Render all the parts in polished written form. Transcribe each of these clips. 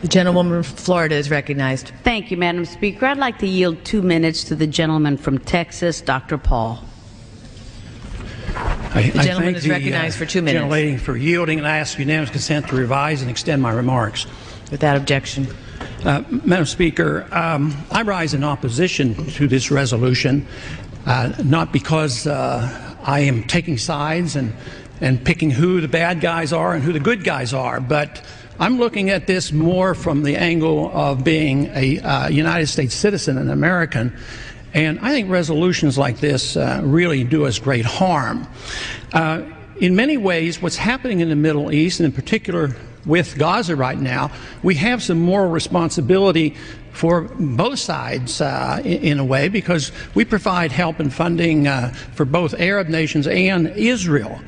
The gentlewoman from Florida is recognized. Thank you, Madam Speaker. I'd like to yield 2 minutes to the gentleman from Texas, Dr. Paul. The gentleman is recognized for 2 minutes. Gentlelady for yielding, and I ask unanimous consent to revise and extend my remarks. Without objection. Madam Speaker, I rise in opposition to this resolution, not because I am taking sides and picking who the bad guys are and who the good guys are, but I'm looking at this more from the angle of being a United States citizen, an American, and I think resolutions like this really do us great harm. In many ways, what's happening in the Middle East, and in particular with Gaza right now, we have some moral responsibility for both sides in a way, because we provide help and funding for both Arab nations and Israel.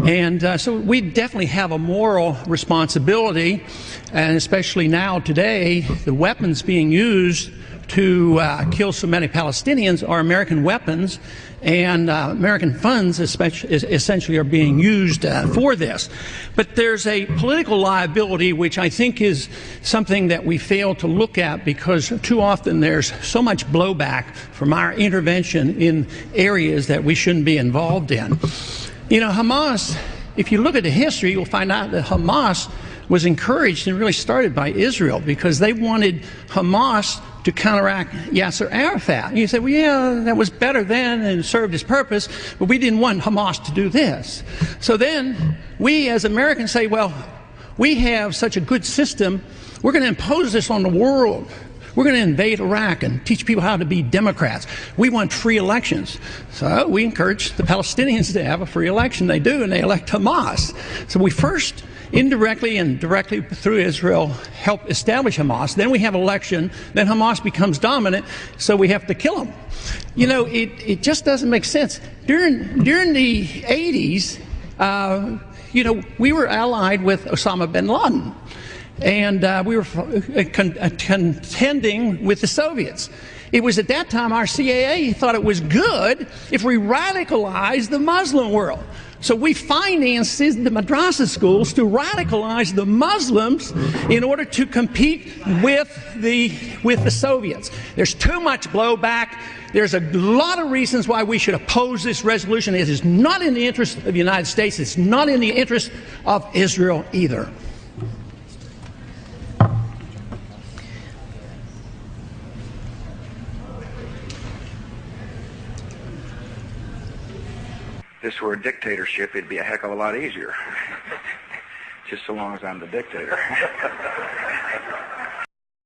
And so we definitely have a moral responsibility, and especially now today, the weapons being used to kill so many Palestinians are American weapons, and American funds essentially are being used for this. But there's a political liability which I think is something that we fail to look at, because too often there's so much blowback from our intervention in areas that we shouldn't be involved in. You know, Hamas, if you look at the history, you'll find out that Hamas was encouraged and really started by Israel, because they wanted Hamas to counteract Yasser Arafat. And you say, well, yeah, that was better then and served its purpose, but we didn't want Hamas to do this. So then we as Americans say, well, we have such a good system, we're going to impose this on the world. We're going to invade Iraq and teach people how to be Democrats. We want free elections. So we encourage the Palestinians to have a free election. They do, and they elect Hamas. So we first indirectly and directly through Israel help establish Hamas. Then we have election. Then Hamas becomes dominant, so we have to kill them. You know, it just doesn't make sense. During the 80s, you know, we were allied with Osama bin Laden. And we were contending with the Soviets. It was at that time our CIA thought it was good if we radicalized the Muslim world. So we financed the madrasa schools to radicalize the Muslims in order to compete with the Soviets. There's too much blowback. There's a lot of reasons why we should oppose this resolution. It is not in the interest of the United States. It's not in the interest of Israel either. If this were a dictatorship, it'd be a heck of a lot easier. Just so long as I'm the dictator.